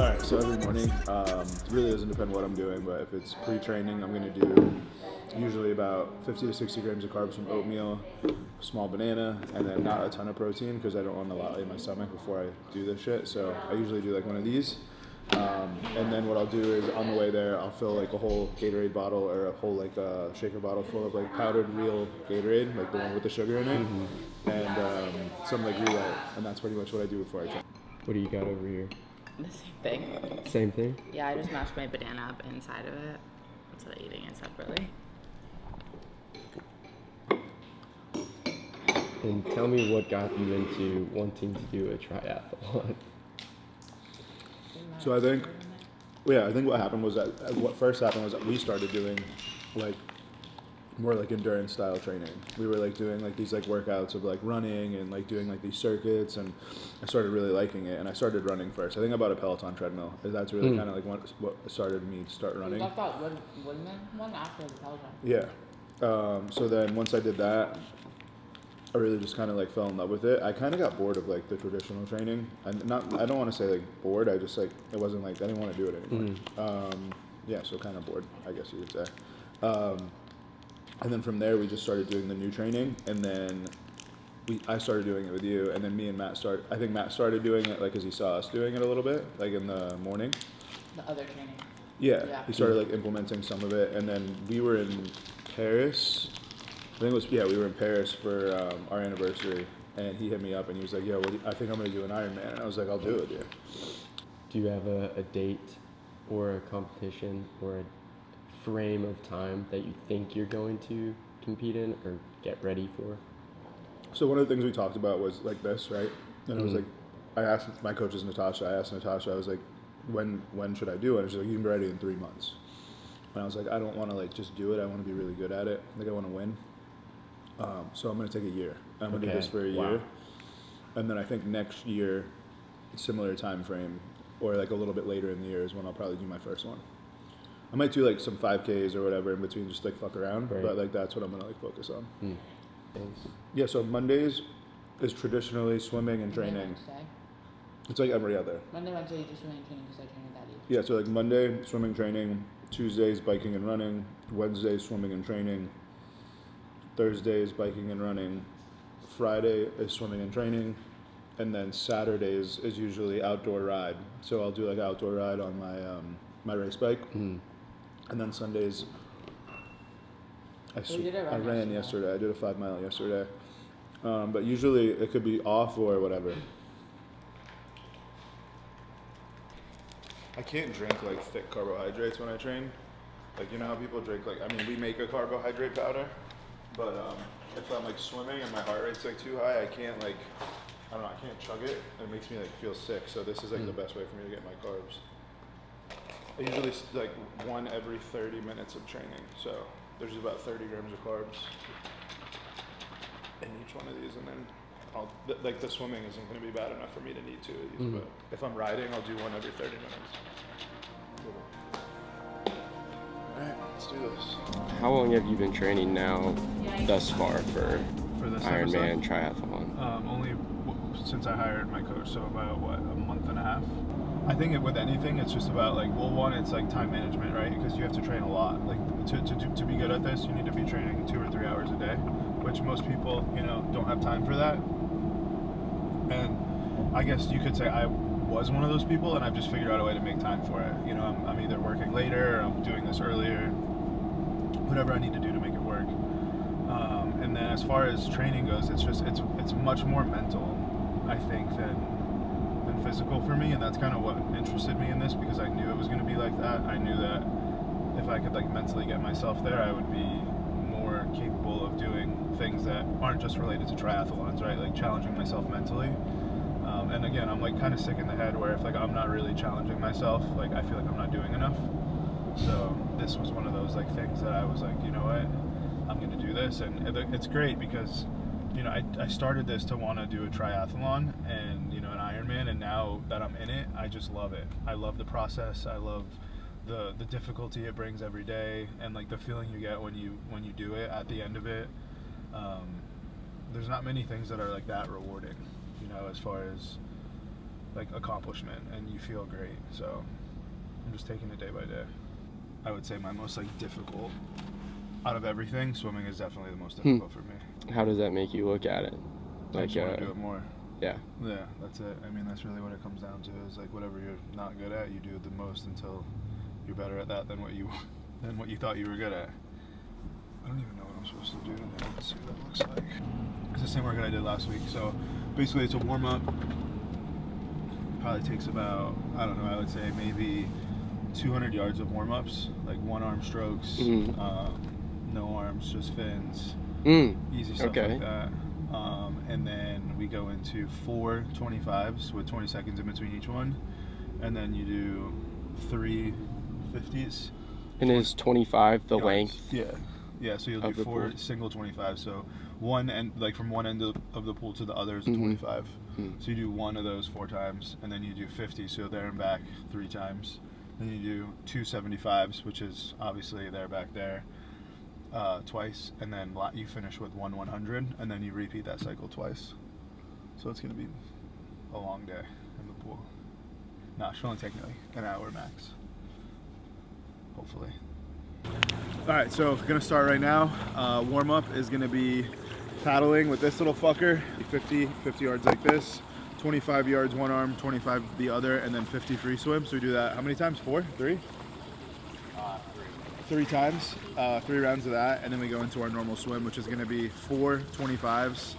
All right, so every morning, it really doesn't depend what I'm doing, but if it's pre-training, I'm going to do usually about 50 to 60 grams of carbs from oatmeal, small banana, and then not a ton of protein because I don't want a lot in my stomach before I do this shit. So I usually do like one of these. And then what I'll do is on the way there, I'll fill like a whole Gatorade bottle or a whole like shaker bottle full of like powdered real Gatorade, like the one with the sugar in it, and some like Relay, and that's pretty much what I do before I train. What do you got over here? The same thing. Same thing? Yeah, I just mashed my banana up inside of it instead of eating it separately. And tell me what got you into wanting to do a triathlon. So I think what happened was that what first happened was that we started doing like more like endurance style training. We were like doing like these like workouts of like running and like doing like these circuits, and I started really liking it, and I started running first. I think I bought a Peloton treadmill. That's really kind of like what started me to start running. You got that Woodman one after the Peloton. Yeah. So then once I did that, I really just kind of like fell in love with it. I kind of got bored of like the traditional training, and I don't want to say like bored. I just like it wasn't like I didn't want to do it anymore. Yeah, so kind of bored, I guess you could say. And then from there we just started doing the new training, and then I started doing it with you, and then me and Matt started. I think Matt started doing it like because he saw us doing it a little bit, like in the morning. The other training. Yeah. He started like implementing some of it, and then we were in Paris. I think it was, we were in Paris for our anniversary, and he hit me up and he was like, yo, I think I'm going to do an Ironman. And I was like, I'll do it, dude. Do you have a date or a competition or a frame of time that you think you're going to compete in or get ready for? So one of the things we talked about was like this, right? And I was like, I asked, my coach is Natasha, I was like, when should I do it? And she's like, you can be ready in 3 months. And I was like, I don't want to like just do it. I want to be really good at it. Like I want to win. So I'm going to take a year. I'm going to do this for a year. And then I think next year, similar time frame, or like a little bit later in the year is when I'll probably do my first one. I might do like some 5Ks or whatever in between, just like fuck around, but like that's what I'm going to like focus on. Yeah, so Mondays is traditionally swimming and training. It's like every other. Monday, Wednesday, you do swimming and training because I train with Daddy. Yeah, so like Monday, swimming, training. Tuesdays, biking and running. Wednesday, swimming and training. Thursday is biking and running. Friday is swimming and training. And then Saturdays is usually outdoor ride. So I'll do like outdoor ride on my my race bike. And then Sundays, I ran yesterday. I did a 5 mile yesterday. But usually it could be off or whatever. I can't drink like thick carbohydrates when I train. Like, you know how people drink like, I mean, we make a carbohydrate powder, but if I'm like swimming and my heart rate's like too high, I can't like, I don't know, I can't chug it. It makes me like feel sick. So this is like the best way for me to get my carbs. I usually like one every 30 minutes of training. So there's about 30 grams of carbs in each one of these, and then like the swimming isn't going to be bad enough for me to need two of these, but if I'm riding, I'll do one every 30 minutes. Cool. All right, let's do this. How long have you been training now thus far for this Ironman triathlon? Only since I hired my coach, so about a month and a half. I think with anything, it's just about like, well, one, it's like time management, right? Because you have to train a lot. Like to be good at this, you need to be training 2 or 3 hours a day, which most people, don't have time for that. And I guess you could say I was one of those people, and I've just figured out a way to make time for it. I'm either working later, or I'm doing this earlier, whatever I need to do to make it work. And then as far as training goes, it's much more mental, I think, than physical for me, and that's kind of what interested me in this, because I knew it was going to be like that. I knew that if I could like mentally get myself there, I would be more capable of doing things that aren't just related to triathlons, right? Like challenging myself mentally. And again, I'm like kind of sick in the head where if like I'm not really challenging myself, like I feel like I'm not doing enough. So this was one of those like things that I was like, you know what, I'm going to do this. And it's great because, I started this to want to do a triathlon and, an Ironman, and now that I'm in it, I just love it. I love the process. I love the difficulty it brings every day, and like the feeling you get when you do it at the end of it. There's not many things that are like that rewarding, as far as like accomplishment, and you feel great. So I'm just taking it day by day. I would say my most like difficult out of everything, swimming is definitely the most difficult for me. How does that make you look at it? I just want to do it more. Yeah. Yeah, that's it. I mean, that's really what it comes down to, is like whatever you're not good at, you do it the most until you're better at that than what you thought you were good at. I don't even know what I'm supposed to do today. Let's see what that looks like. It's the same workout I did last week. So basically it's a warm-up. Probably takes about, I don't know, I would say maybe 200 yards of warm-ups, like one arm strokes, no arms, just fins, easy stuff like that. And then we go into 4 25s with 20 seconds in between each one, and then you do 3 50s. And is 25 the yards. length? Yeah. So you'll do 4 single 25s. So one end, like from one end of the pool to the other is 25. So you do one of those 4 times, and then you do 50. So there and back 3 times. Then you do 2 75s, which is obviously there, back there, twice, and then you finish with 1 100, and then you repeat that cycle twice. So it's gonna be a long day in the pool. No, it should only take me like an hour max, hopefully. All right, so gonna start right now. Warm up is gonna be paddling with this little fucker, 50 yards like this, 25 yards one arm, 25 the other, and then 50 free swim. So we do that how many times? 4? 3? 3 times, 3 rounds of that, and then we go into our normal swim, which is going to be 4 25s,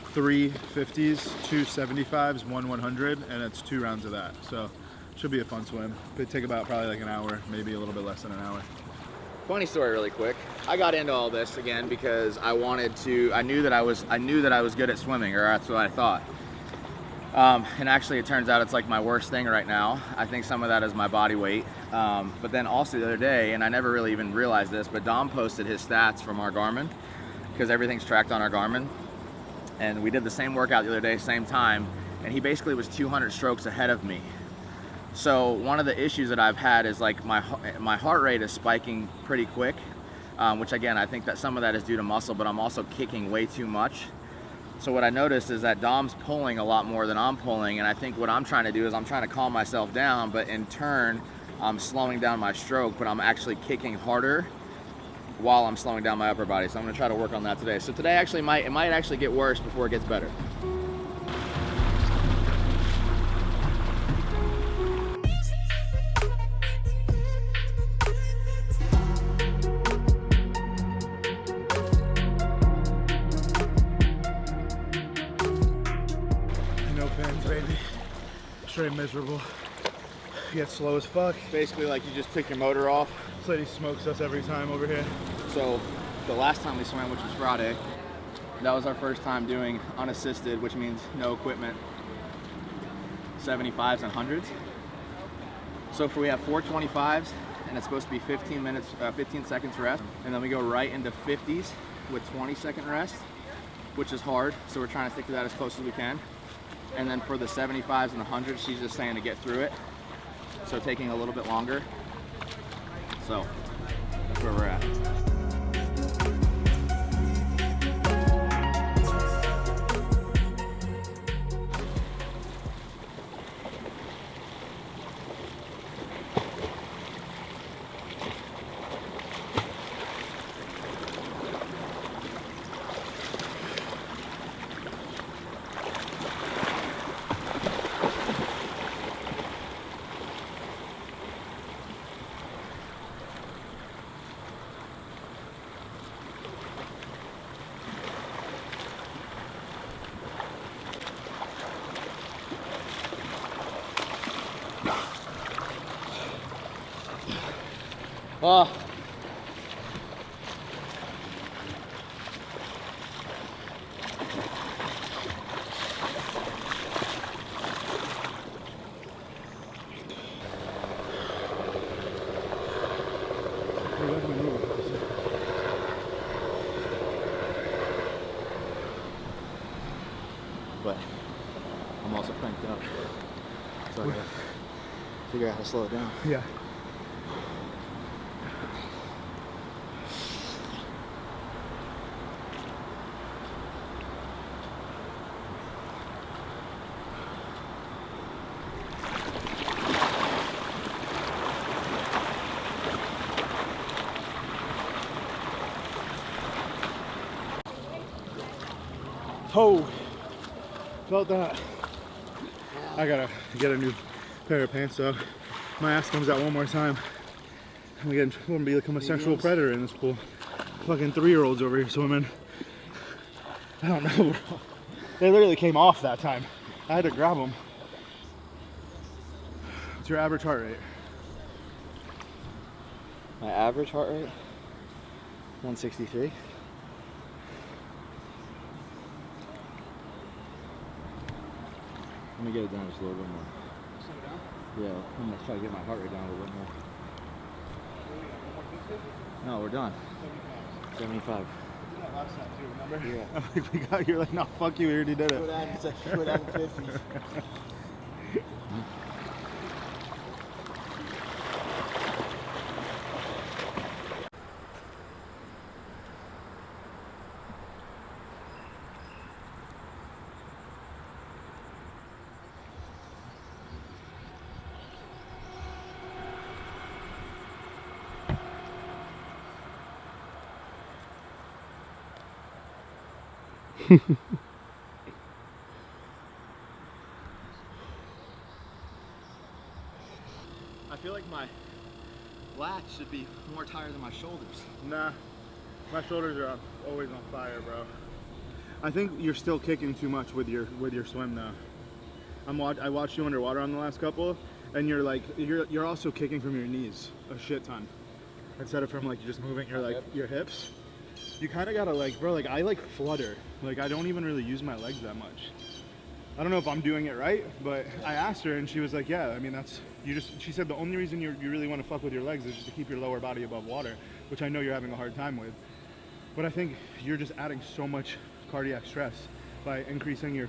3 50s, 2 75s, 1 100, and it's 2 rounds of that. So should be a fun swim. It'd take about probably like an hour, maybe a little bit less than an hour. Funny story really quick. I got into all this again because I knew that I was good at swimming, or that's what I thought. And actually it turns out it's like my worst thing right now. I think some of that is my body weight. But then also the other day, and I never really even realized this, but Dom posted his stats from our Garmin, because everything's tracked on our Garmin. And we did the same workout the other day, same time, and he basically was 200 strokes ahead of me. So one of the issues that I've had is like my heart rate is spiking pretty quick, which again, I think that some of that is due to muscle, but I'm also kicking way too much. So what I noticed is that Dom's pulling a lot more than I'm pulling, and I think what I'm trying to do is I'm trying to calm myself down, but in turn, I'm slowing down my stroke, but I'm actually kicking harder while I'm slowing down my upper body. So I'm gonna try to work on that today. So today actually it might actually get worse before it gets better. No fins, baby. Straight miserable. Get slow as fuck. Basically like you just took your motor off. This lady smokes us every time over here. So the last time we swam, which was Friday, that was our first time doing unassisted, which means no equipment, 75s and 100s. So if we have 4 25s, and it's supposed to be 15 seconds rest, and then we go right into 50s with 20-second rest, which is hard, so we're trying to stick to that as close as we can. And then for the 75s and the 100s, she's just saying to get through it, so taking a little bit longer. So that's where we're at. Oh. But I'm also cranked up, so I gotta figure out how to slow it down. Yeah. Oh, felt that. I gotta get a new pair of pants though. My ass comes out one more time. I'm gonna become a sexual predator in this pool. Fucking 3-year-olds over here swimming. I don't know, bro. They literally came off that time. I had to grab them. What's your average heart rate? My average heart rate? 163. Let me get it down just a little bit more. Yeah, I'm gonna try to get my heart rate down a little bit more. No, we're done. 75. Last time too, remember? Yeah. Like we got, you're like, no, fuck you, we already did it. It's like you would have 50s. I feel like my lats should be more tired than my shoulders. Nah, my shoulders are always on fire, bro. I think you're still kicking too much with your swim now. I watched you underwater on the last couple, and you're like you're also kicking from your knees a shit ton instead of from like just moving your hips. You kind of gotta like, bro, like I like flutter. Like I don't even really use my legs that much. I don't know if I'm doing it right, but I asked her and she was like, yeah, I mean, she said the only reason you really want to fuck with your legs is just to keep your lower body above water, which I know you're having a hard time with. But I think you're just adding so much cardiac stress by increasing your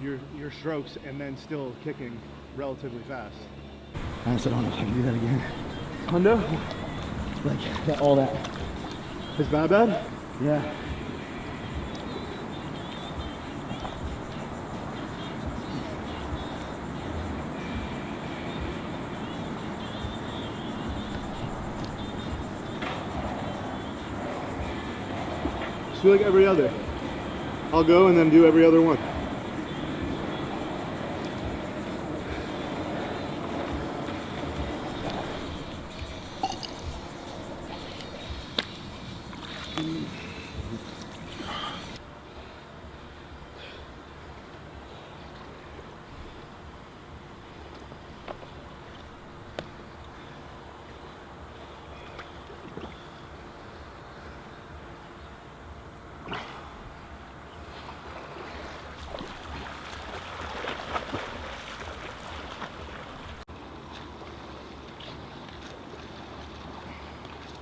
your strokes and then still kicking relatively fast. I honestly don't know if I can do that again. Hundo? Like all that. It's bad? Yeah. Just do like every other. I'll go and then do every other one.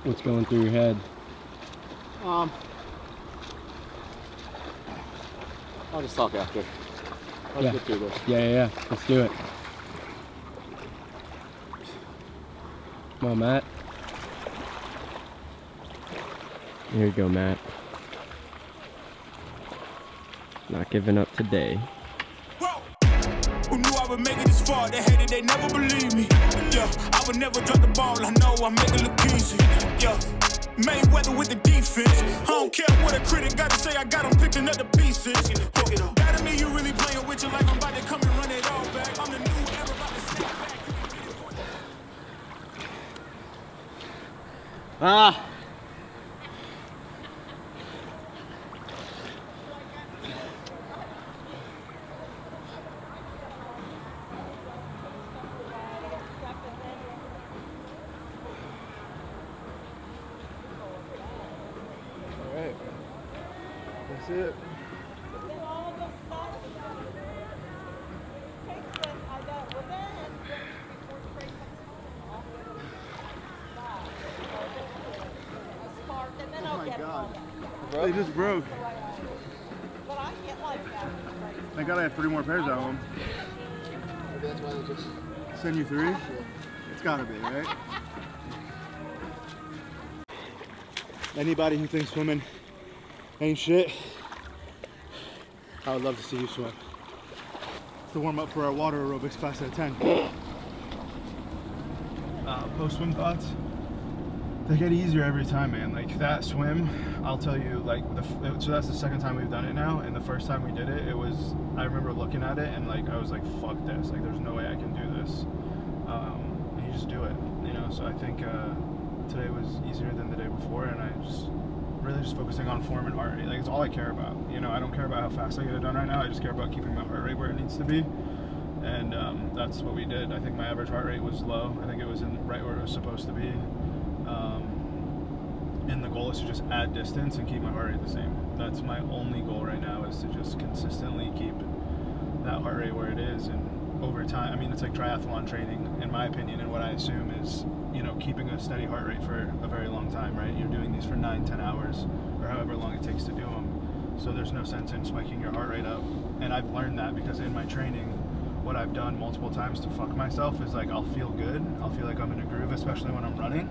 What's going through your head? I'll just talk after. I'll Yeah. just get through this. Yeah. Let's do it. Come on, Matt. Here you go, Matt. Not giving up today. Who knew I would make it this far? They hated, they never believed me. Yeah, I would never drop the ball. I know I make it look easy. Yeah, Mayweather with the defense. I don't care what a critic got to say. I got them picking up the pieces. That to me, you really playing with your life. I'm about to come and run it all back. I'm the new era, about to snap back. Alright. That's it. Oh my god. They just broke. Thank God I have 3 more pairs at home. Maybe that's why they just... Send you 3? It's gotta be, right? Anybody who thinks swimming ain't shit, I would love to see you swim. It's the warm up for our water aerobics class at 10. Post swim thoughts? they get easier every time, man. Like that swim, I'll tell you, like so that's the second time we've done it now, and the first time we did it, I remember looking at it and like I was like, fuck this, like there's no way I can do this. And you just do it, you know. So I think today was easier than the day before, and I really just focusing on form and heart rate. Like it's all I care about, you know. I don't care about how fast I get it done right now. I just care about keeping my heart rate where it needs to be, and that's what we did. I think my average heart rate was low. I think it was right where it was supposed to be. And the goal is to just add distance and keep my heart rate the same. That's my only goal right now, is to just consistently keep that heart rate where it is. And over time, I mean, it's like triathlon training, in my opinion, and what I assume is, you know, keeping a steady heart rate for a very long time, right? You're doing these for 9-10 hours, or however long it takes to do them. So there's no sense in spiking your heart rate up. And I've learned that because in my training, what I've done multiple times to fuck myself is like, I'll feel good. I'll feel like I'm in a groove, especially when I'm running.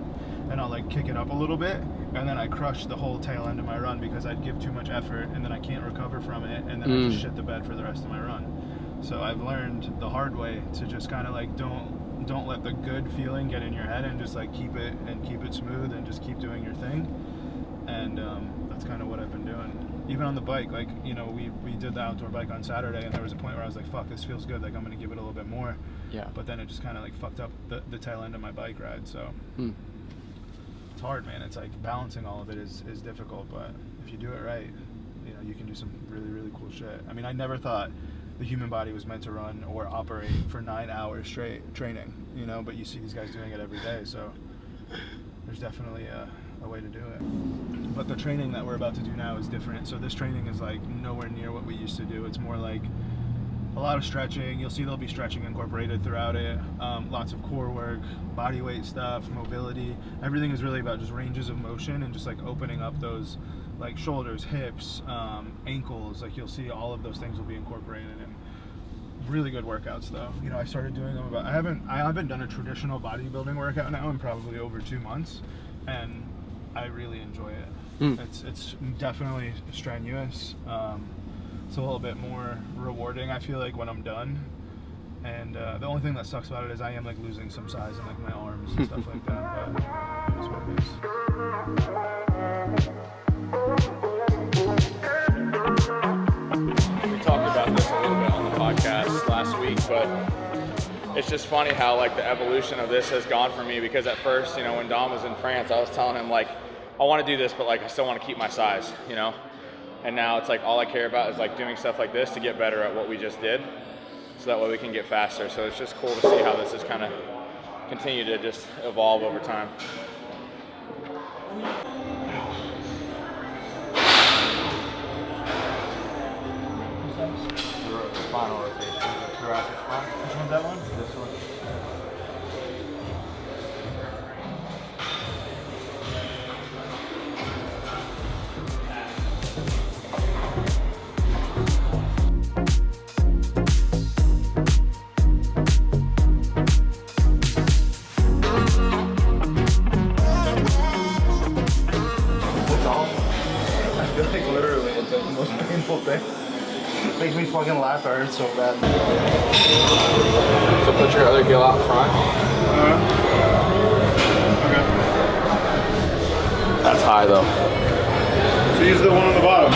And I'll like kick it up a little bit, and then I crush the whole tail end of my run because I'd give too much effort, and then I can't recover from it, and then I just shit the bed for the rest of my run. So I've learned the hard way to just kind of like don't let the good feeling get in your head, and just like keep it smooth and just keep doing your thing. And that's kind of what I've been doing. Even on the bike, like, you know, we did the outdoor bike on Saturday, and there was a point where I was like, fuck, this feels good, like I'm gonna give it a little bit more. Yeah. But then it just kind of like fucked up the tail end of my bike ride. So it's hard, man. It's like balancing all of it is difficult, but if you do it right, you know, you can do some really, really cool shit. I mean, I never thought the human body was meant to run or operate for 9 hours straight training, you know, but you see these guys doing it every day, so there's definitely a way to do it. But the training that we're about to do now is different. So this training is like nowhere near what we used to do. It's more like a lot of stretching. You'll see there'll be stretching incorporated throughout it. Lots of core work, body weight stuff, mobility. Everything is really about just ranges of motion and just like opening up those like shoulders, hips, ankles. Like you'll see all of those things will be incorporated in. Really good workouts though. You know, I started doing them I haven't done a traditional bodybuilding workout now in probably over 2 months, and I really enjoy it. It's definitely strenuous. It's a little bit more rewarding, I feel like, when I'm done. And the only thing that sucks about it is I am like losing some size in like my arms and stuff like that, but it is what it is. We talked about this a little bit on the podcast last week, but it's just funny how like the evolution of this has gone for me, because at first, you know, when Dom was in France, I was telling him like, I want to do this, but like I still want to keep my size, you know? And now it's like all I care about is like doing stuff like this to get better at what we just did, so that way we can get faster. So it's just cool to see how this has kind of continued to just evolve over time. Spinal rotation. Thoracic spine. Which one's that one? This one. Makes me fucking laugh. I hurt so bad. So put your other heel out front. Okay. That's high though. So use the one on the bottom.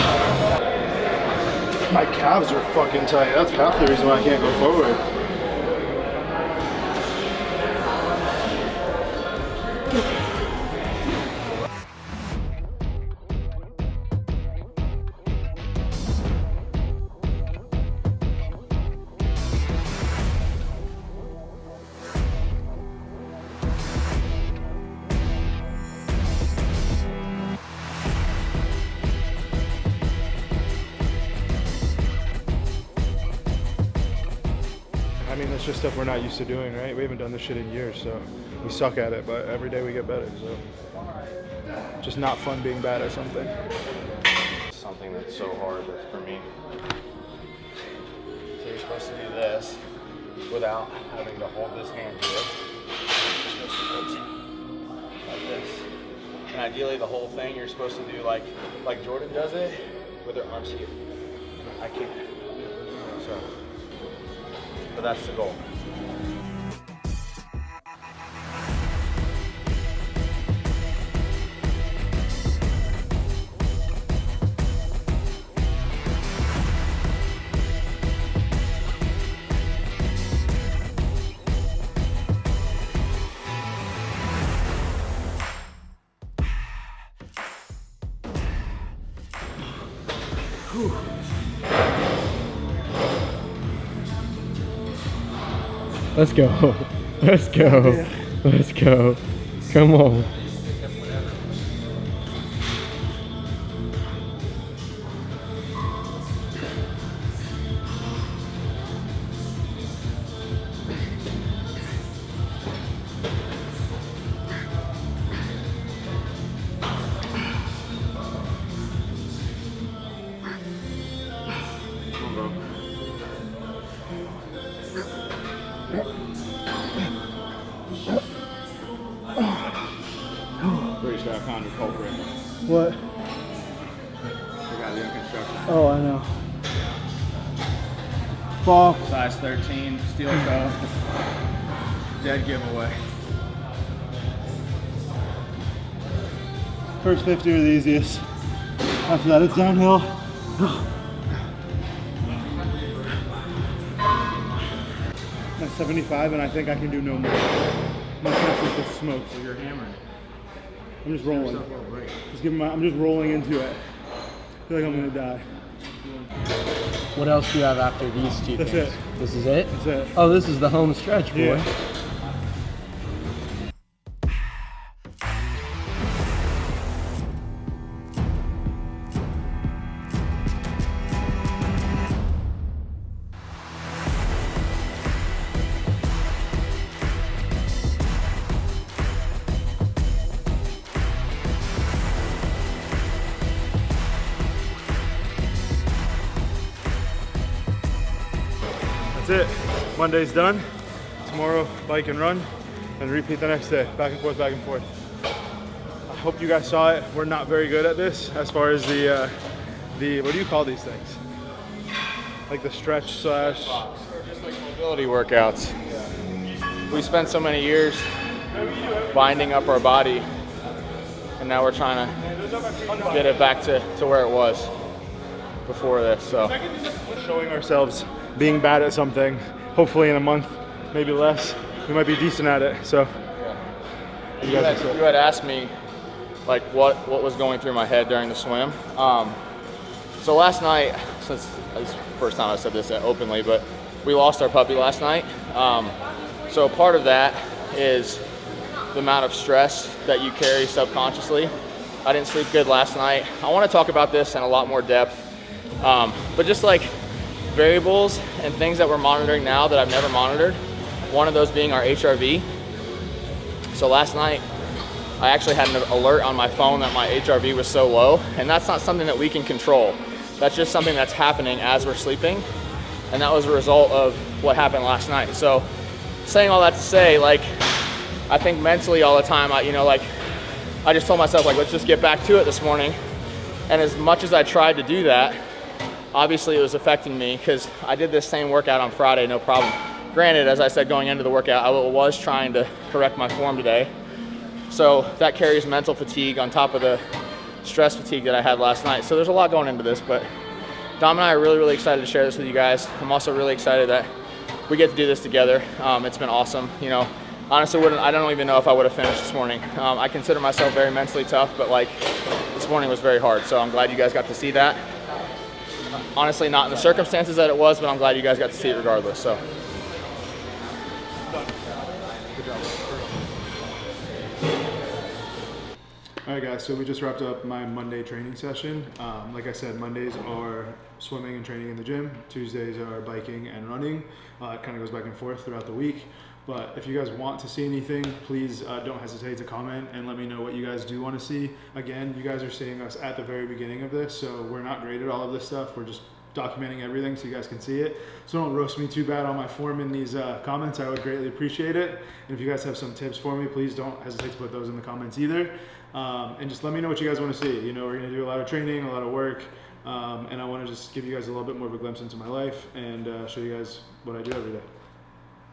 My calves are fucking tight. That's half the reason why I can't go forward. I mean, that's just stuff we're not used to doing, right? We haven't done this shit in years, so we suck at it, but every day we get better, so just not fun being bad at something. Something that's so hard for me. So you're supposed to do this without having to hold this hand here. You're supposed to go like this. And ideally the whole thing you're supposed to do like Jordan does it with her arms here. I can't. So, but that's the goal. Let's go. Let's go. Let's go. Come on. Pretty sure I found your culprit. What? The guy doing construction. Oh, I know. Fuck. Size 13, steel toe. Dead giveaway. First 50 are the easiest. After that, it's downhill. At 75, and I think I can do no more. My chest is just smoke. So you're hammering. I'm just rolling. I'm just rolling into it. I feel like I'm gonna die. What else do you have after these two That's things? it. This is it? That's it. Oh, this is the home stretch, boy. Yeah. That's it. Monday's done. Tomorrow, bike and run, and repeat the next day. Back and forth, back and forth. I hope you guys saw it. We're not very good at this as far as the what do you call these things? Like the stretch slash. Or just like mobility workouts. We spent so many years binding up our body, and now we're trying to get it back to where it was before this. So We're showing ourselves being bad at something. Hopefully in a month, maybe less, we might be decent at it. So you had asked me like what was going through my head during the swim. So last night, since it's the first time I said this openly, but we lost our puppy last night. So part of that is the amount of stress that you carry subconsciously. I didn't sleep good last night. I want to talk about this in a lot more depth, but just like variables and things that we're monitoring now that I've never monitored. One of those being our HRV. So last night, I actually had an alert on my phone that my HRV was so low, and that's not something that we can control. That's just something that's happening as we're sleeping, and that was a result of what happened last night. So saying all that to say, like, I think mentally all the time, I just told myself, like, let's just get back to it this morning. And as much as I tried to do that, obviously it was affecting me because I did this same workout on Friday, no problem. Granted, as I said going into the workout, I was trying to correct my form today. So that carries mental fatigue on top of the stress fatigue that I had last night. So there's a lot going into this, but Dom and I are really, really excited to share this with you guys. I'm also really excited that we get to do this together. It's been awesome. You know, honestly, I don't even know if I would have finished this morning. I consider myself very mentally tough, but like this morning was very hard. So I'm glad you guys got to see that. Honestly, not in the circumstances that it was, but I'm glad you guys got to see it regardless. So. All right, guys, so we just wrapped up my Monday training session. Like I said, Mondays are swimming and training in the gym. Tuesdays are biking and running. It kind of goes back and forth throughout the week. But if you guys want to see anything, please don't hesitate to comment and let me know what you guys do want to see. Again, you guys are seeing us at the very beginning of this, so we're not great at all of this stuff. We're just documenting everything so you guys can see it. So don't roast me too bad on my form in these comments. I would greatly appreciate it. And if you guys have some tips for me, please don't hesitate to put those in the comments either. And just let me know what you guys want to see. You know, we're going to do a lot of training, a lot of work, and I want to just give you guys a little bit more of a glimpse into my life and show you guys what I do every day.